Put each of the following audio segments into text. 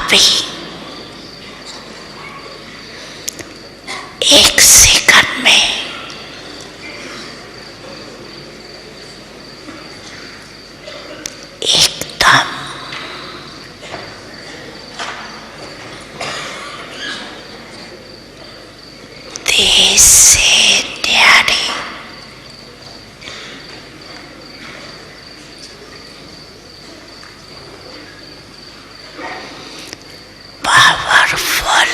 अभी एक सेकंड में एकदम देश से न्यारी पावरफुल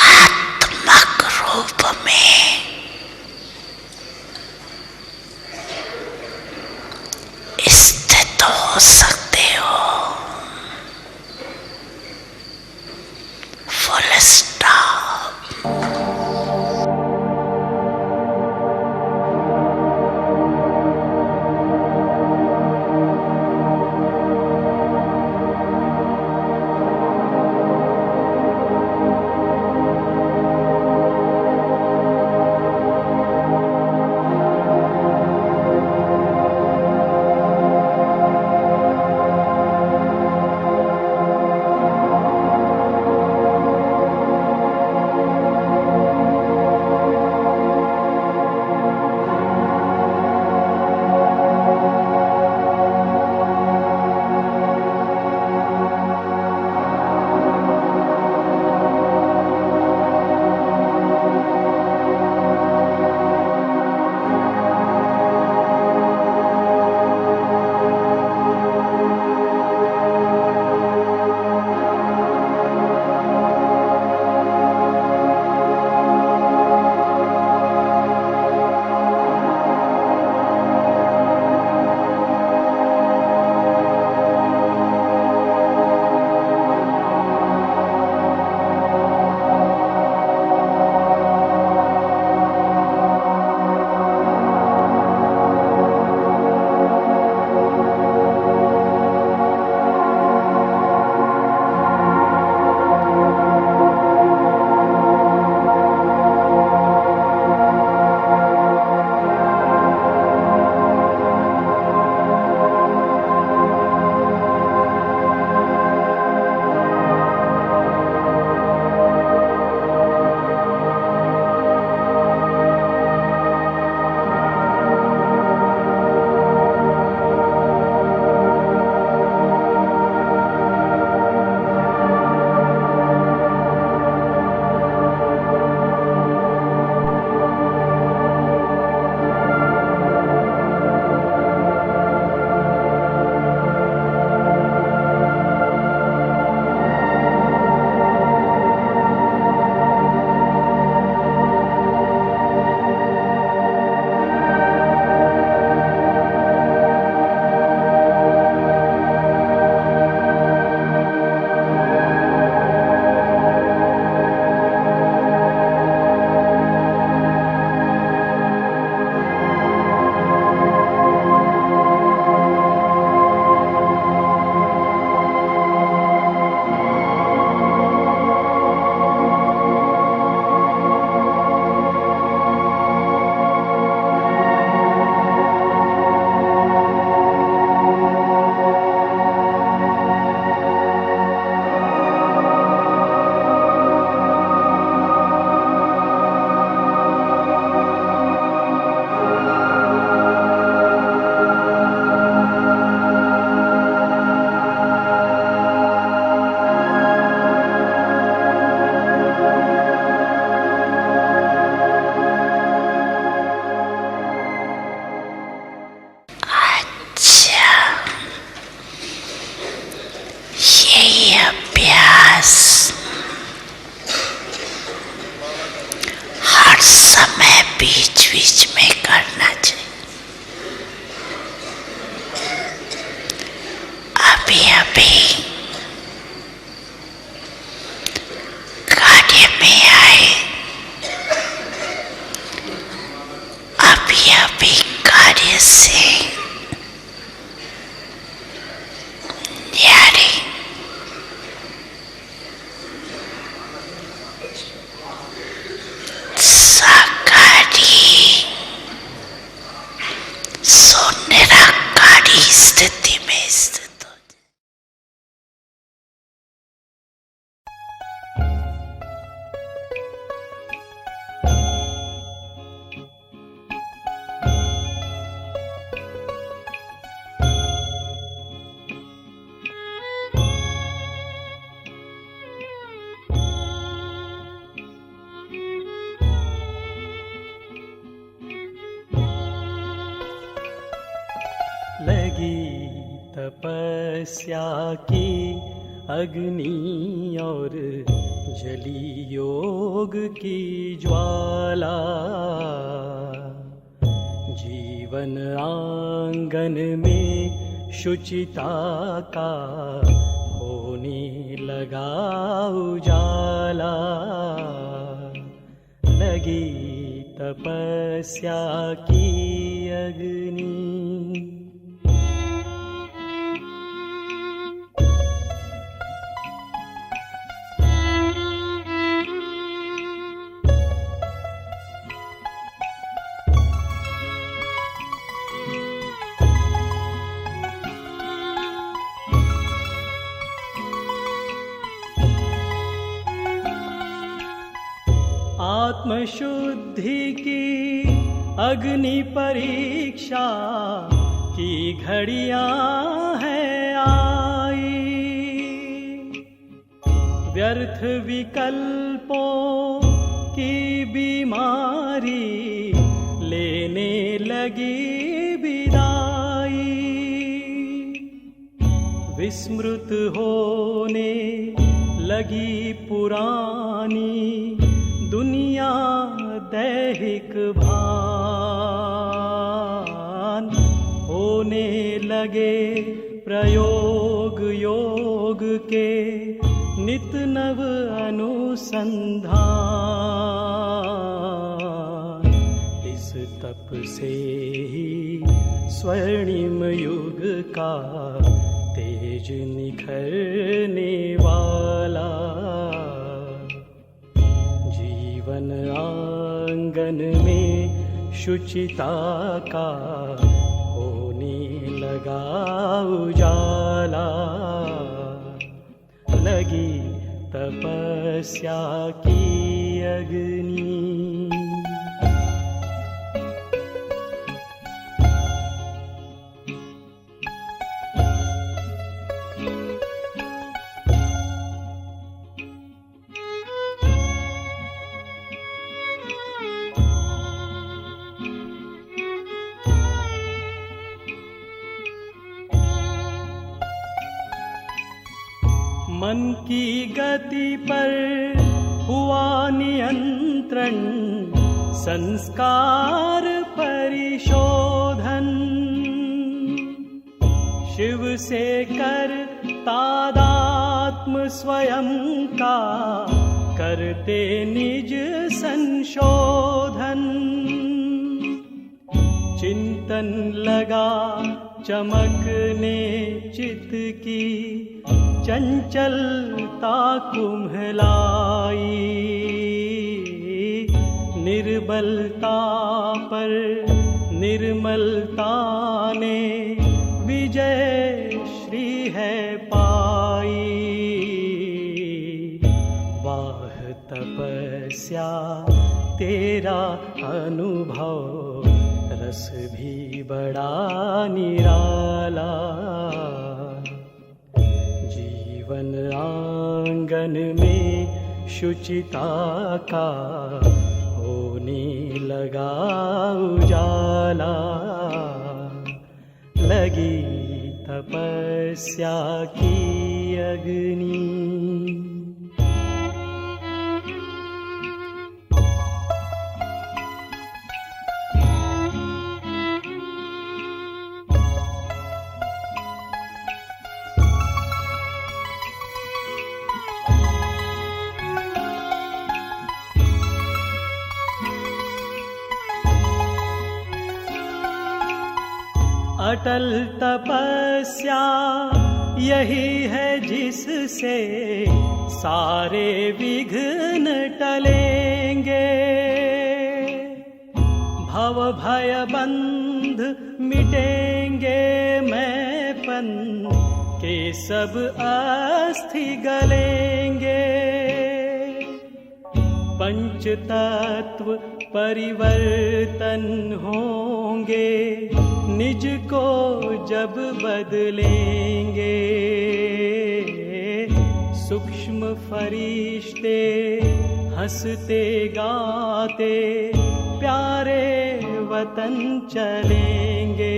आत्मक रूप में स्थित हो सकते हो। Full stop. अभ्यास हर समय बीच बीच में करना चाहिए। अभी अभी कार्य में आए, अभी अभी कार्य से निराकारी स्थिति में स्थित लगी तपस्या की अग्नि और जली योग की ज्वाला, जीवन आंगन में शुचिता का होने लगा उजाला। लगी तपस्या की अग्नि। आत्मशुद्धि की अग्नि परीक्षा की घड़ियां हैं आई, व्यर्थ विकल्पों की बीमारी लेने लगी विदाई। विस्मृत होने लगी पुरानी दुनिया दैहिक भान, होने लगे प्रयोग योग के नित नव अनुसंधान। इस तप से ही स्वर्णिम युग का तेज निखरने वाला। जीवन आंगन में शुचिता का होने लगा उजाला। लगी तपस्या की अग्नि। मन की गति पर हुआ नियंत्रण, संस्कार परिशोधन। शिव से कर तादात्म स्वयं का करते निज संशोधन। चिंतन लगा चमकने चित्त की चंचलता कुम्हलाई। निर्बलता पर निर्मलता ने विजय श्री है पाई। वाह तपस्या तेरा अनुभव, रस भी बड़ा निराला। जीवन आंगन में शुचिता का होने लगा उजाला। लगी तपस्या की अग्नि। अटल तपस्या यही है जिससे सारे विघ्न टलेंगे। भव भय बंध मिटेंगे, मैंपन के सब अस्थि गलेंगे। पंच तत्व परिवर्तन होंगे, निज को जब बदलेंगे। सूक्ष्म फरिश्ते हंसते गाते प्यारे वतन चलेंगे।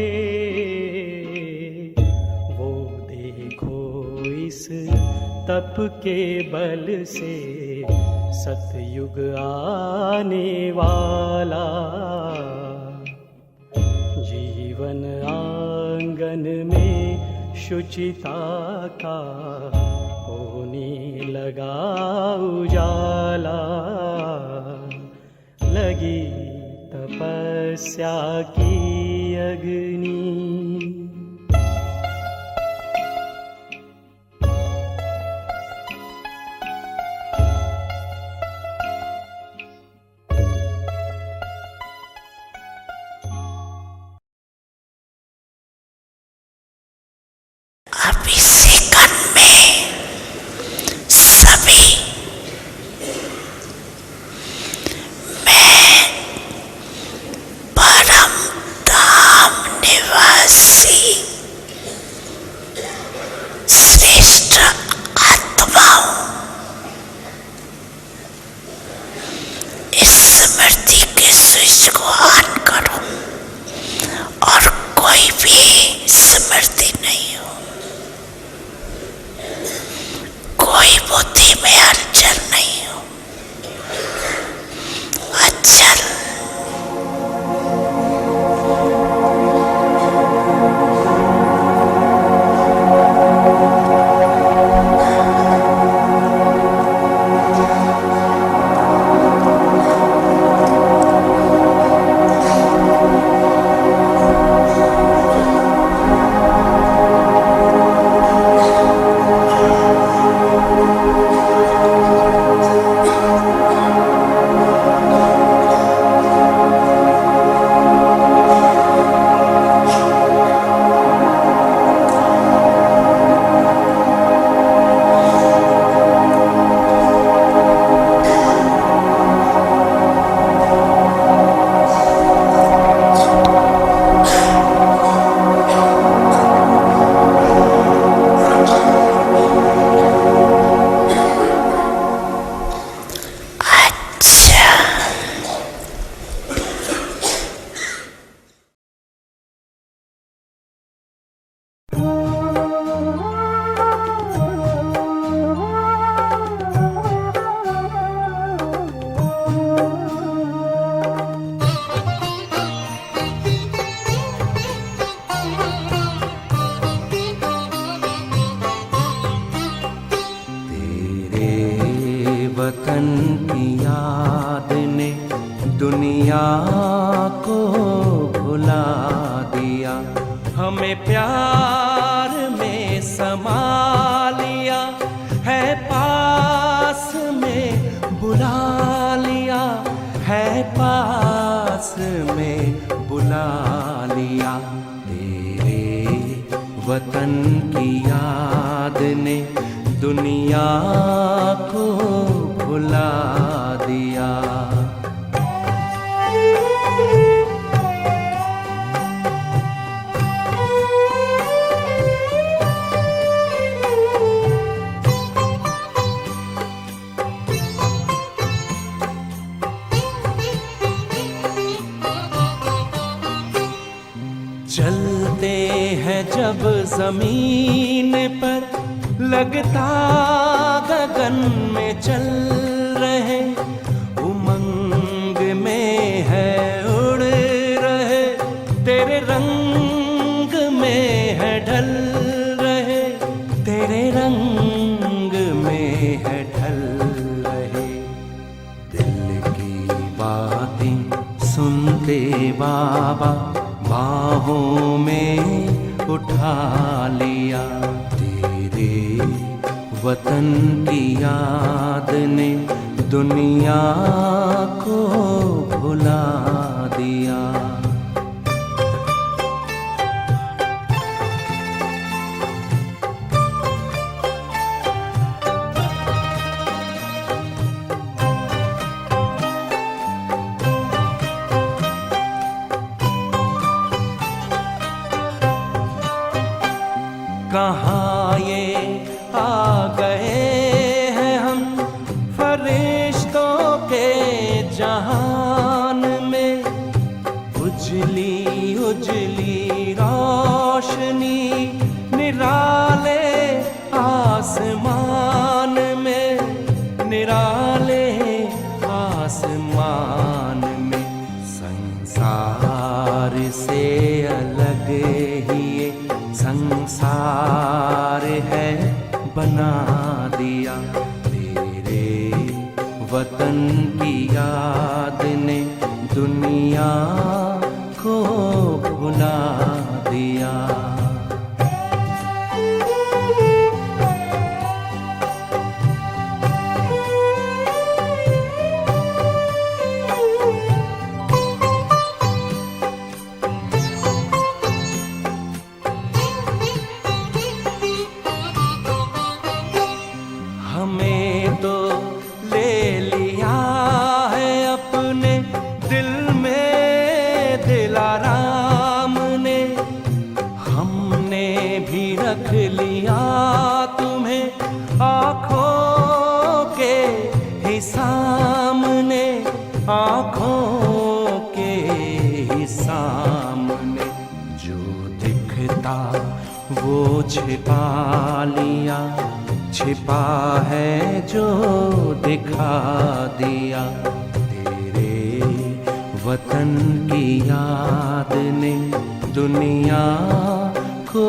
तप के बल से सतयुग आने वाला। जीवन आंगन में शुचिता का होने लगा उजाला। लगी तपस्या की अग्नि। अभी सेकंड में सभी मैं परम धाम निवासी श्रेष्ठ आत्मा हूँ। इस स्मृति के स्विच को ऑन करो और कोई भी स्मृति नहीं हो, कोई बुद्धि में हलचल नहीं हो। अचल वतन की याद ने दुनिया को भुला दिया। हमें प्यार में समा लिया है, पास में बुला लिया है, पास में बुला लिया। तेरे वतन की याद ने दुनिया को भुला दिया। चलते हैं जब जमीन पर, लगता गगन में चल रहे, उमंग में है उड़ रहे, तेरे रंग में है ढल रहे, तेरे रंग में है ढल रहे। दिल की बातें सुनते बाबा बाहों में उठा लिया। तेरे वतन की याद ने दुनिया को भुला दिया। कहाँ ये आ गए हैं हम फरिश्तों के जहान में, उजली उजली रोशनी निराले आसमान प्यार है बना दिया, तेरे वतन की याद ने दुनिया को भुला दिया। हमें तो ले लिया है अपने दिल में दिलाराम ने, हमने भी रख लिया तुम्हें आँखों के ही सामने, आँखों के ही सामने। जो दिखता वो छिपा लिया, छिपा है जो दिखा दिया, तेरे वतन की याद ने दुनिया को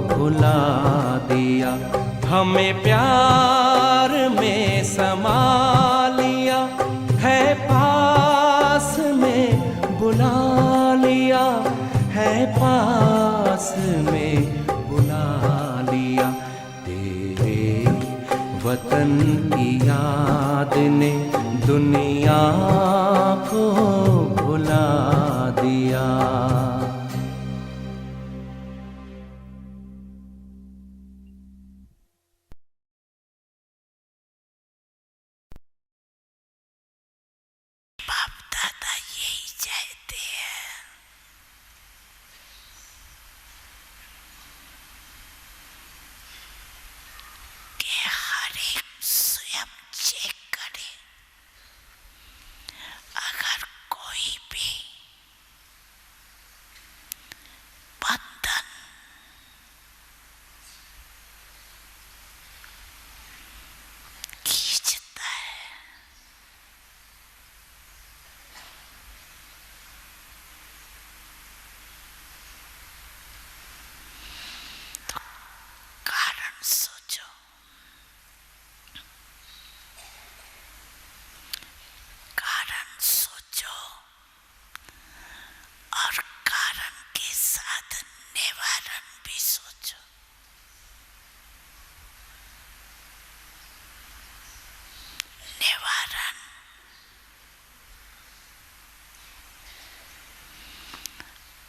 भुला दिया। हमें प्यार में समा लिया है, पास में बुला लिया है, पास में बुला लिया, वतन की याद ने दुनिया को भुला दिया। बाप दादा यही चाहते हैं कि हर एक स्वयं चेक करे, अगर कोई भी बंधन खींचता है तो कारण सोचो, कारण सोचो और कारण के साथ निवारण भी सोचो। निवारण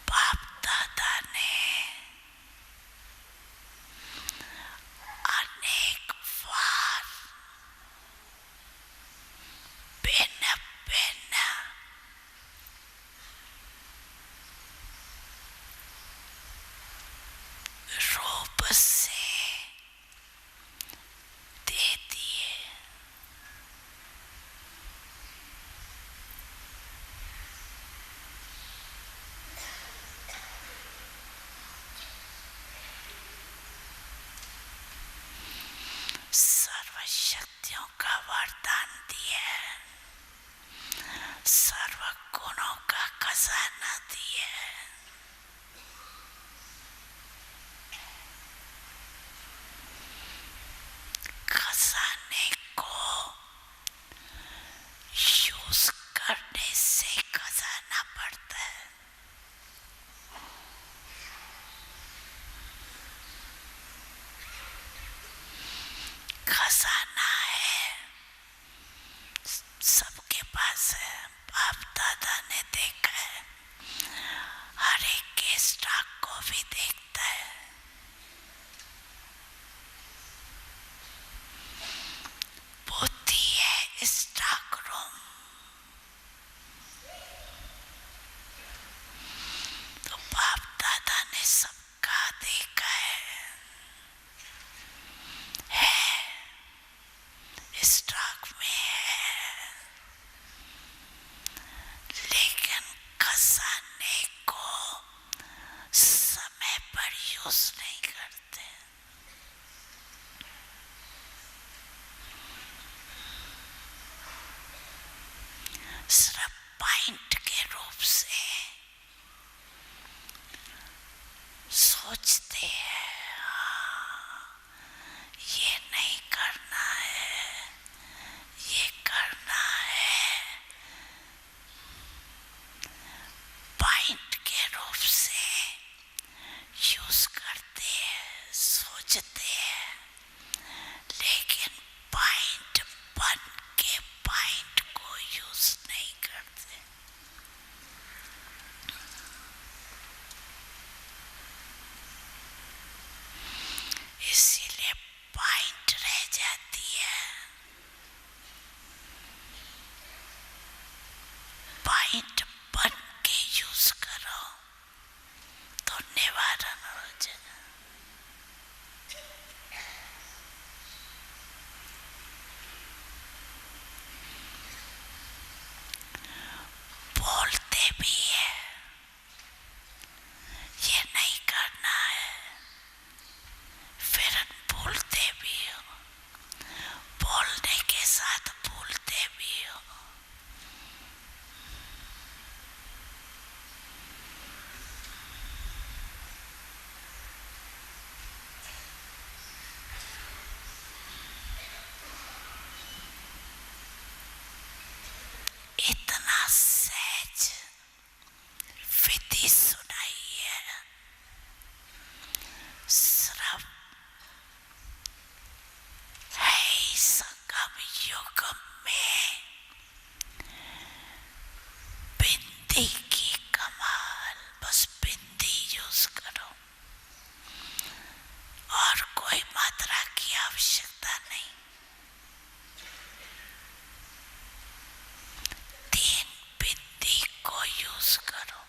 बाप दादा ने अनेक बार बिना बिना रूप से दे दिए। सर्वशक्तियों का वरदान दिए, सर्व गुणों का खजाना दिए, खजाने को यूज करने से खजाना बढ़ता है। खजाना है, सबके पास है। बाप दादा ने देखा है, हर एक के स्टॉक को भी देखता है। बुद्धि है स्टॉक रूम, तो बाप दादा ने सबका देखा है स्टॉक में है, लेकिन खजाने को समय पर यूज नहीं करते। सिर्फ पॉइंट के रूप से सोचते हैं, सोचते हैं, लेकिन पॉइंट बन के पॉइंट को यूज नहीं करते। इसीलिए पॉइंट रह जाती है। पॉइंट बन के यूज करो तो निवारण हो जाएगा। बोलते भी है, ये नहीं करना है, फिर भूलते भी हो, बोलने के साथ भूलते भी हो। इतना सहज विधि सुनाई है, सिर्फ है ही संगम युग में बिंदी की कमाल। बस बिंदी यूज करो और कोई मात्रा की आवश्यकता नहीं। 3 बिंदी को यूज करो।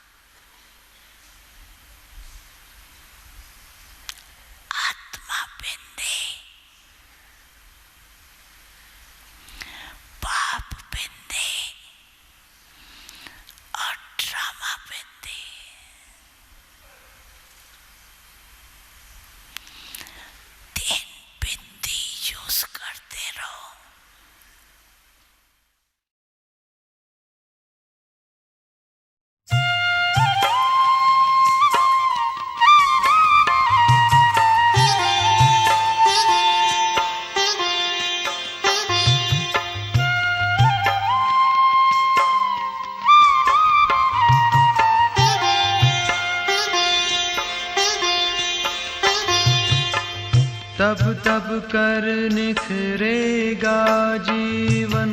आत्मा बिंदी, पाप बिंदी और ड्रामा बिंदी। 3 बिंदी यूज करते रहो। तब तब कर निखरेगा जीवन,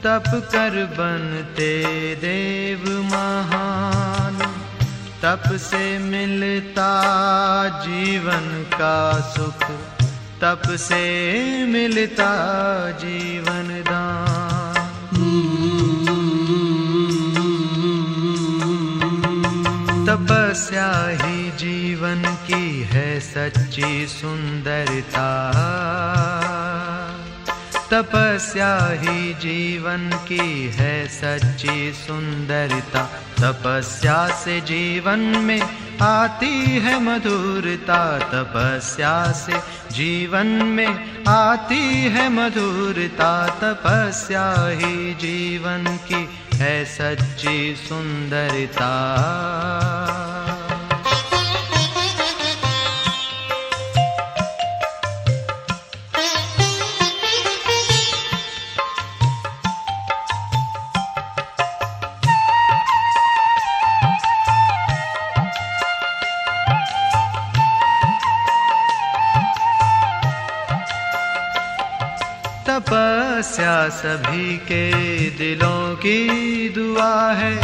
तप कर बनते देव महान। तप से मिलता जीवन का सुख, तप से मिलता जीवन दान। तपस्या ही जीवन की है सच्ची सुंदरता। तपस्या ही जीवन की है सच्ची सुंदरता। तपस्या से जीवन में आती है मधुरता। तपस्या से जीवन में आती है मधुरता। तपस्या ही जीवन की है सच्ची सुंदरता। तपस्या सभी के दिलों की दुआ है।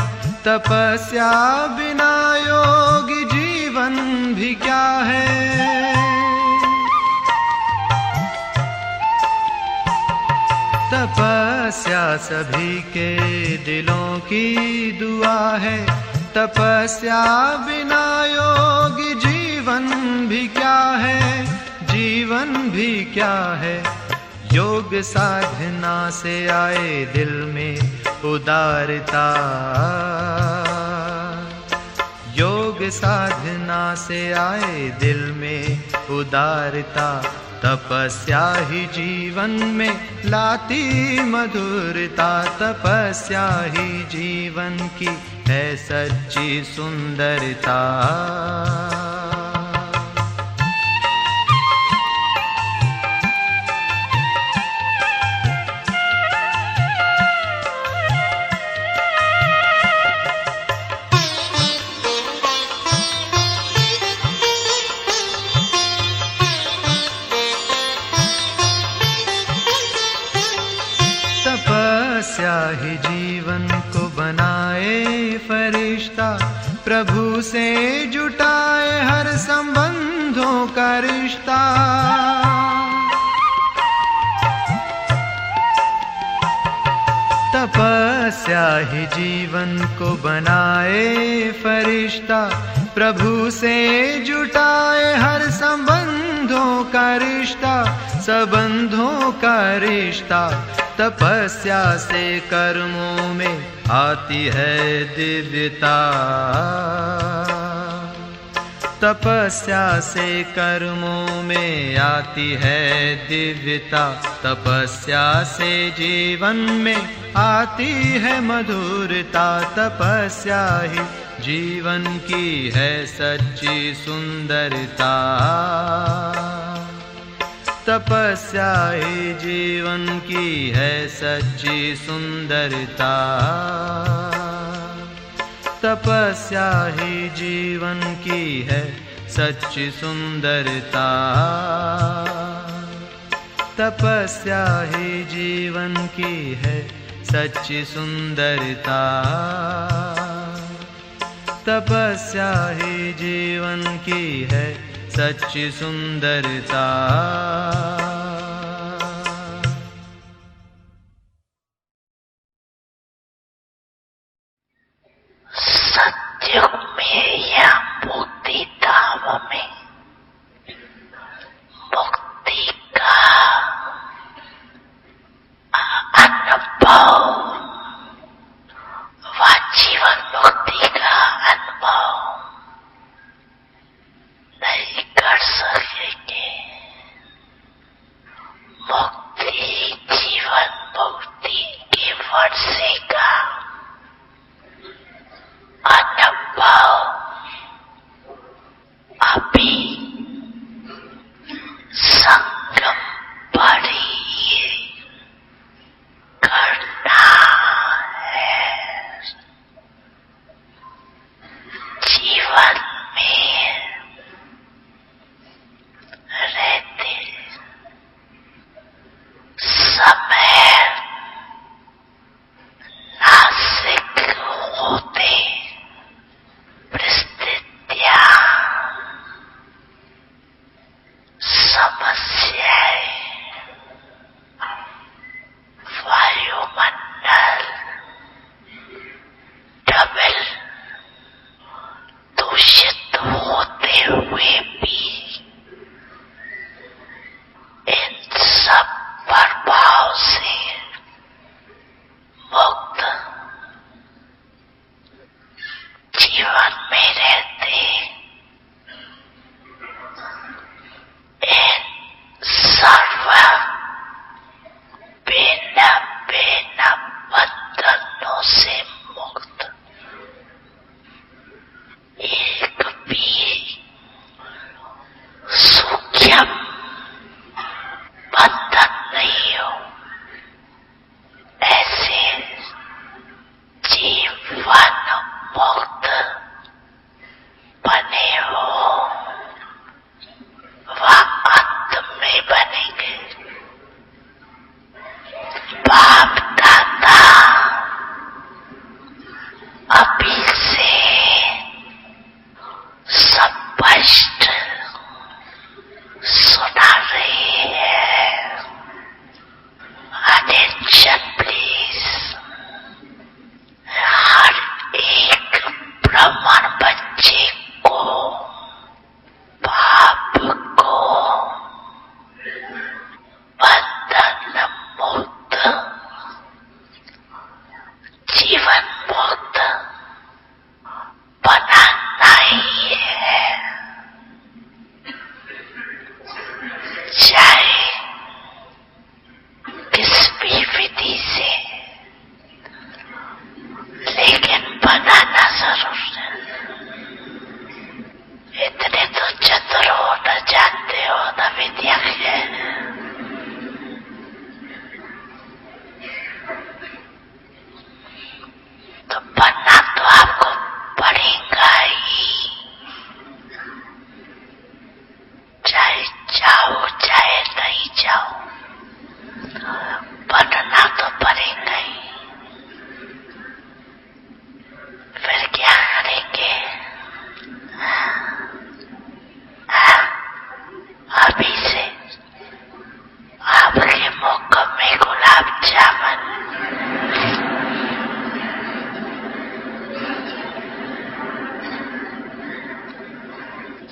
तपस्या बिना योगी जीवन भी क्या है। तपस्या सभी के दिलों की दुआ है। तपस्या बिना योगी जीवन भी क्या है। जीवन भी क्या है। योग साधना से आए दिल में उदारता। योग साधना से आए दिल में उदारता। तपस्या ही जीवन में लाती मधुरता। तपस्या ही जीवन की है सच्ची सुंदरता। से जुटाए हर संबंधों का रिश्ता। तपस्या ही जीवन को बनाए फरिश्ता, प्रभु से जुटाए हर संबंधों का रिश्ता, संबंधों का रिश्ता। तपस्या से कर्मों में आती है दिव्यता, तपस्या से कर्मों में आती है दिव्यता। तपस्या से जीवन में आती है मधुरता, तपस्या ही जीवन की है सच्ची सुंदरता। तपस्या ही जीवन की है सच्ची सुंदरता, तपस्या ही जीवन की है सच्ची सुंदरता। तपस्या ही जीवन की है सच्ची सुंदरता, तपस्या ही जीवन की है सच्ची सुंदरता। सत्युग में या मुक्ति धाम में मुक्ति का अनुभव व जीवन मुक्ति का अनुभव नहीं कर सकेंगे। मुक्ति जीवन मुक्ति के वर्षे का अनुभव अभी संगम पढ़िए करना है। जीवन में रहते समय नासिक होते परिस्थितियां, समस्याएं, वायुमंडल डबल दूषित होते हुए भी इन सब प्रभाव से मुक्त जीवन में रहते इन सर्व भिन्न भिन्न बंधनों से मुक्त एक भी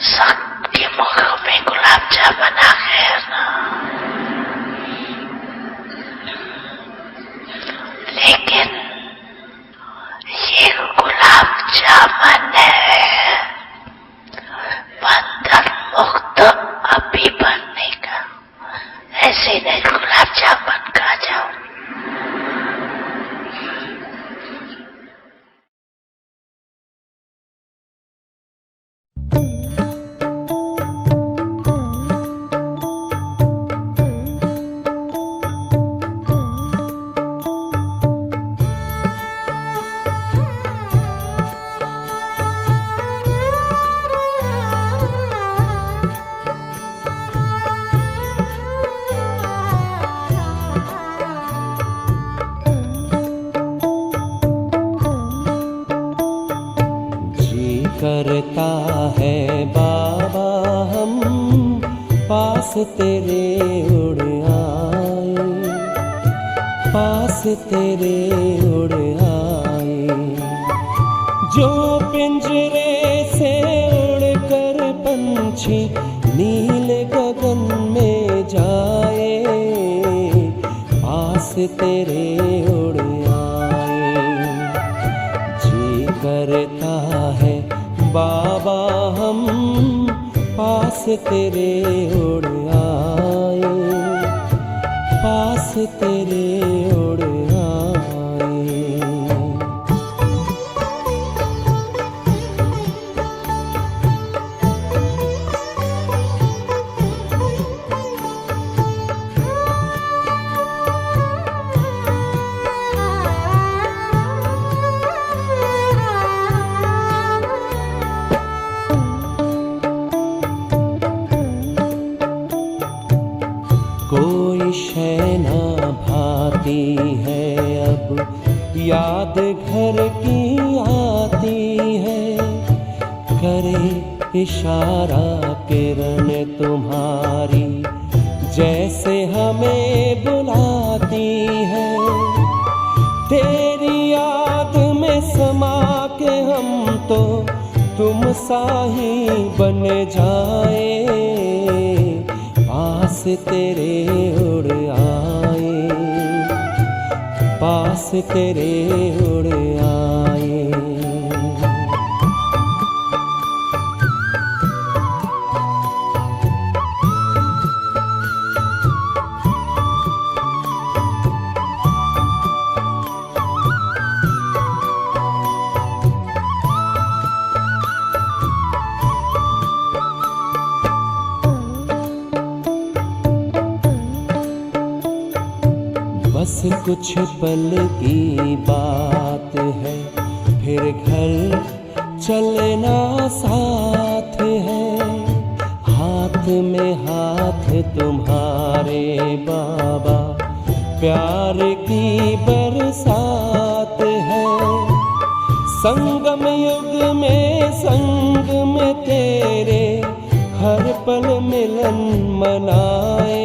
सबके मुखों में गुलाब जामुन आ गया ना, लेकिन ये गुलाब जामुन है बंधन मुक्त अभी बनने का। ऐसे नहीं गुलाब जामुन खा जाओ। करता है बाबा हम पास तेरे उड़ आए, पास तेरे उड़ आए। जो पिंजरे से उड़कर पंछी नीले गगन में जाए, पास तेरे उड़ आए। जी करता है बाबा हम पास तेरे उड़ आए, पास तेरे उड़ आए। कोई शय ना भाती है अब याद घर की आती है, करे इशारा किरण तुम्हारी जैसे हमें बुलाती है। तेरी याद में समा के हम तो तुम सा ही बन जाए, पास तेरे उड़ आए, पास तेरे उड़ आए। बस कुछ पल की बात है, फिर घर चलना साथ है। हाथ में हाथ तुम्हारे बाबा, प्यार की बरसात है। संगम युग में संग में तेरे हर पल मिलन मनाए,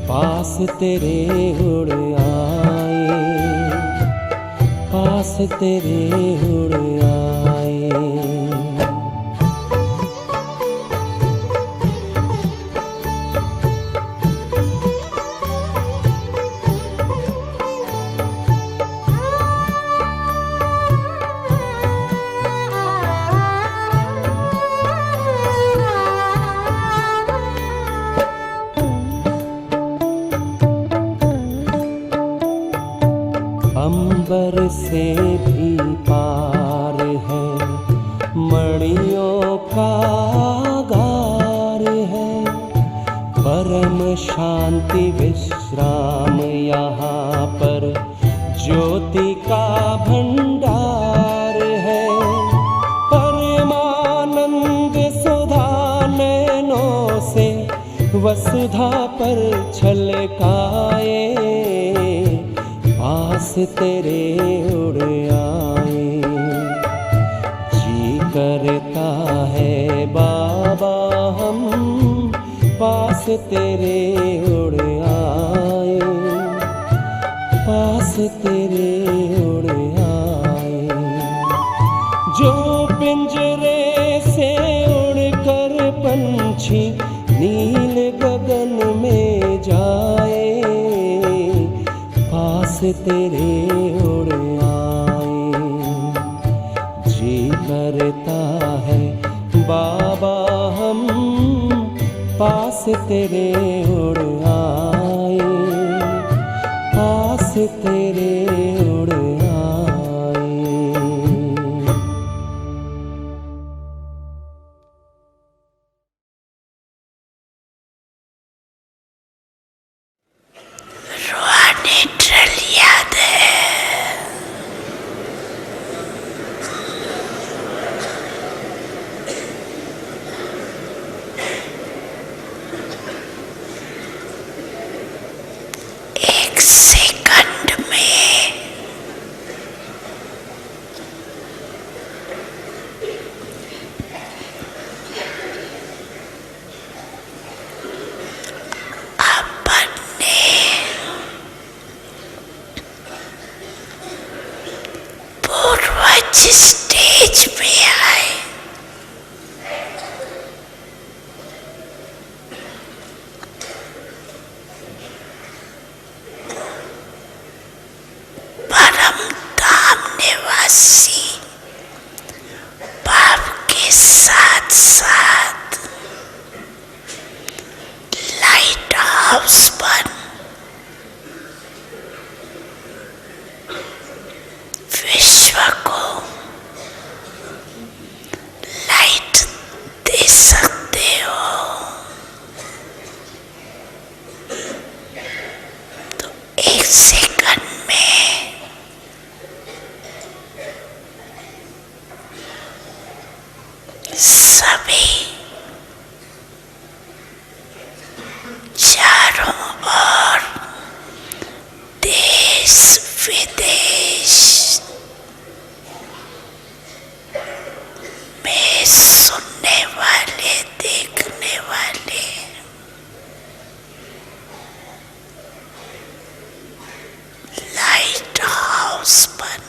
पास तेरे उड़ आए, पास तेरे उड़ आए। अंबर से भी पार है, मणियों का गार है। परम शांति विश्राम यहाँ पर, ज्योति का भंडार है। परमानंद सुधा नैनों से वसुधा पर छलकाए, पास तेरे उड़ आए। जी करता है बाबा हम पास तेरे उड़ आए, पास तेरे उड़ आए। जो पिंजरे से तेरे उड़ आए। जी करता है बाबा हम पास तेरे उड़ आए, पास तेरे उड़ आए। रूहानी ट्रेल याद है। एक सेकंड में अपन ने पूर्वज स्टेज पे आए। परम धाम निवासी बाप के साथ साथ लाइट हाउस पर विश्व को लाइट दे सकते हो। तो एक सेकंड में सभी चारों ओर देश विदेश में सुनने वाले देखने वाले लाइट हाउस पर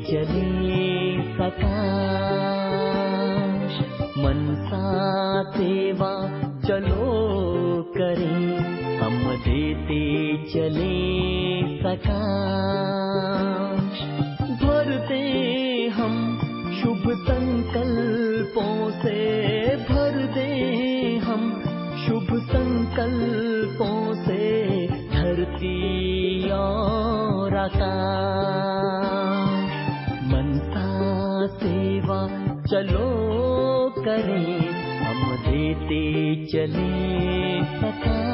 चले सकाश, मनसा सेवा चलो करें, हम देते चले सकाश। भरते हम शुभ संकल्पों से, भर दे हम शुभ संकल्पों से धरती और आकाश। मनसा सेवा चलो करें, हम देते चले सकाश।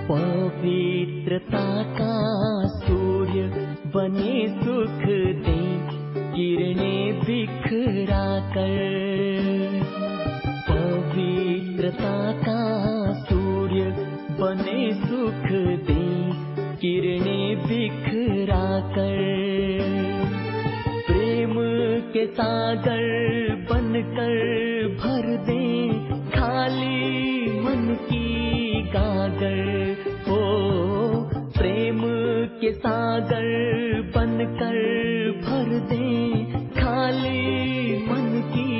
पवित्रता का सूर्य बने सुख दे, किरणें बिखरा कर। पवित्रता का सूर्य बने सुख दे, किरणें बिखरा कर। प्रेम के सागर बनकर भर दे खाली मन की गागर। हो प्रेम के सागर बनकर भर दे खाली मन की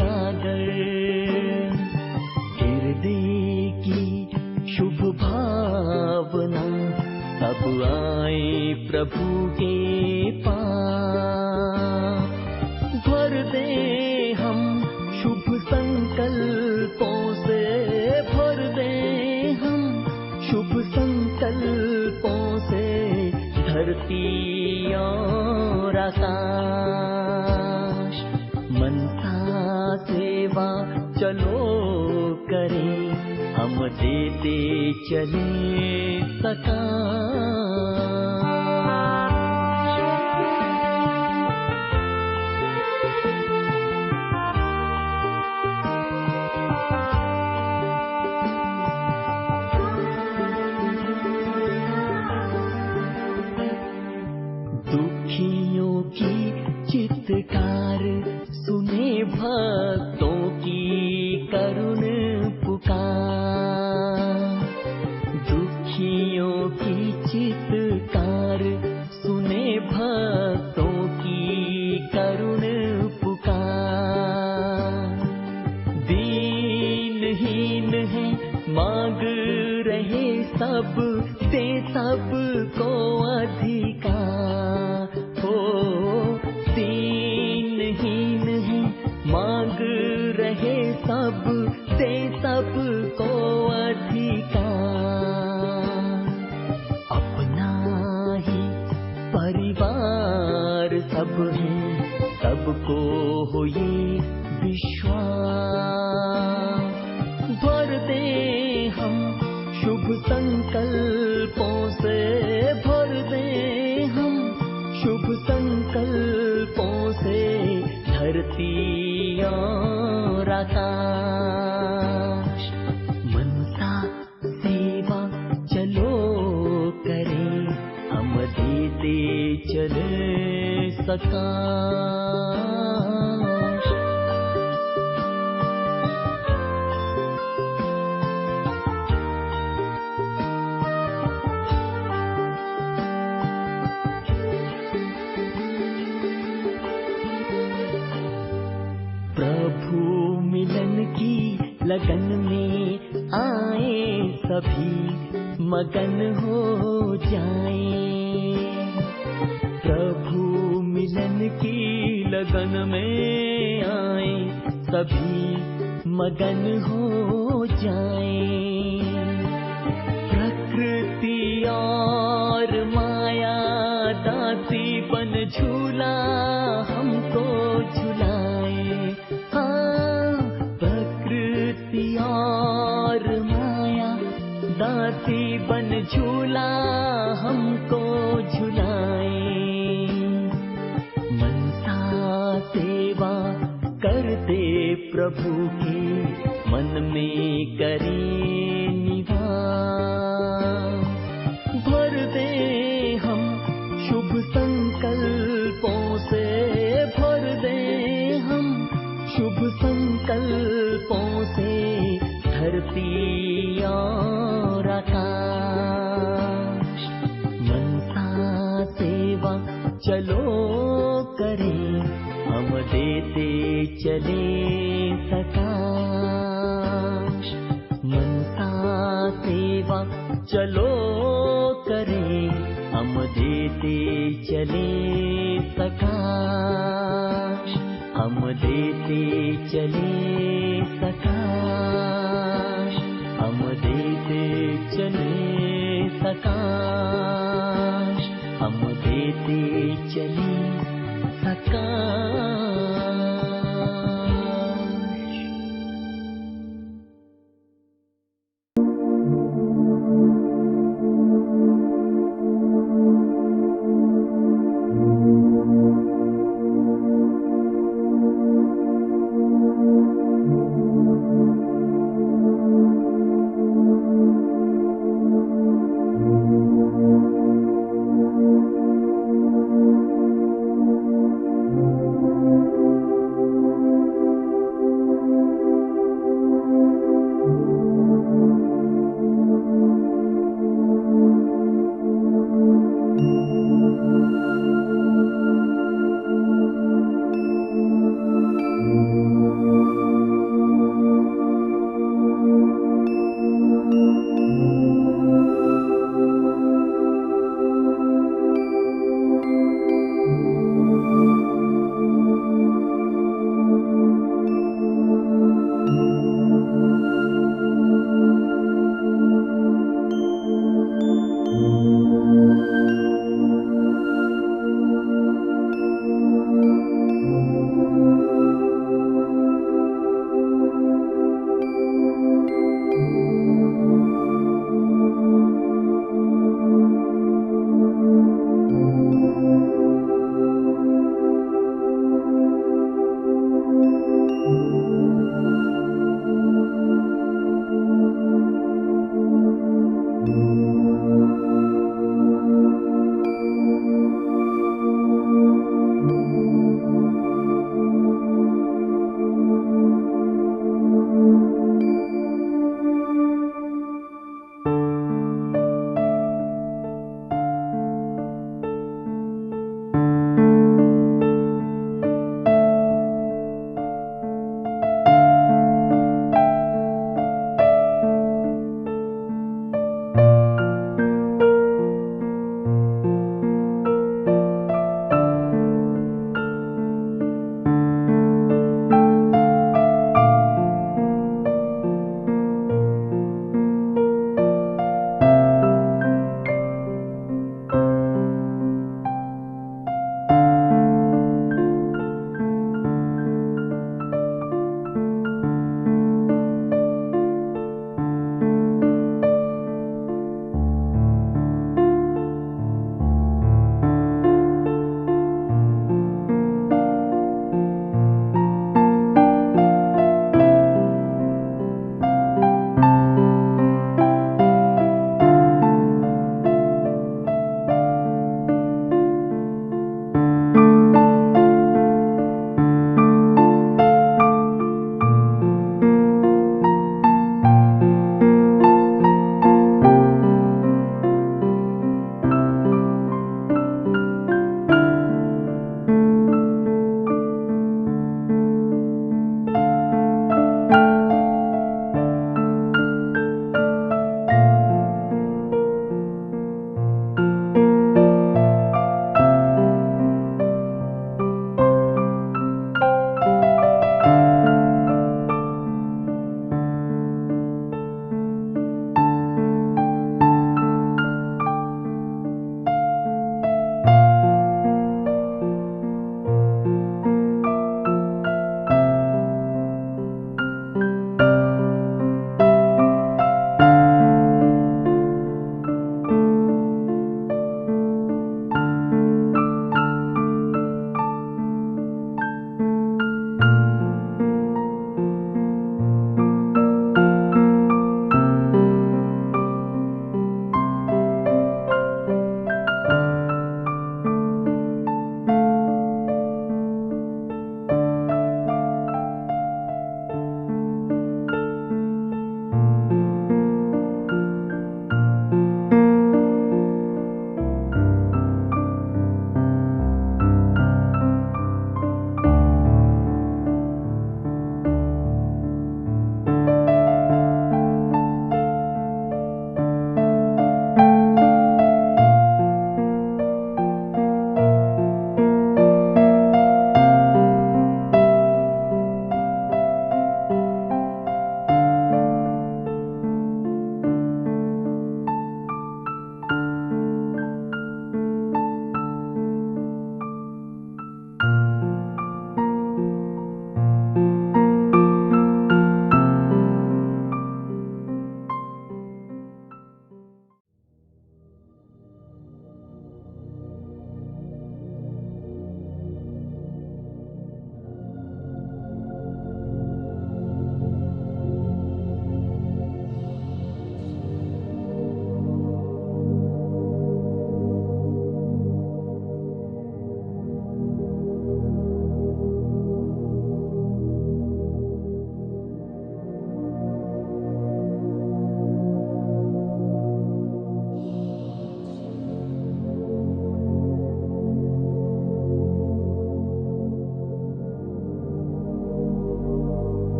गागर। हृदय की शुभ भावना सब आए प्रभु के पास। भर दे हम शुभ संकल्पों से, भर दे हम शुभ संकल्पों से धरती और आकाश। मनसा सेवा चलो करें, हम देते चले सकाश। दुखियों की चित्कार सुने भक्तों की करुण पुकार। दुखियों की चित्कार सुने भक्तों की करुण पुकार। दीनहीन है मांग रहे सब, दे सबको अधिकार। हो दीनहीन है मांग रहे सब, दे सबको अधिकार। अपना ही परिवार सब है, सबको हो ये विश्वास। भर दे हम शुभ संकल्पों से, भर दे हम शुभ संकल्पों से धरती और आकाश। मनसा सेवा चलो करें, हम देते चले सकाश। प्रभु मिलन की लगन में आए सभी, मगन हो जाए। प्रभु मिलन की लगन में आए सभी, मगन हो जाए। प्रकृति और माया दासी बन झूला हमको झुलाए। हाँ प्रकृति और माया दासी बन झूला हमको झुलाए। मनसा सेवा करते प्रभु के मन में करें निवास। भर दे हम शुभ शुभ संकल्पों से धरती और आकाश मनसा सेवा चलो करें, हम देते चले सकाश। मनसा सेवा चलो करें, हम देते चले सकाश, हम देते चले सकाश।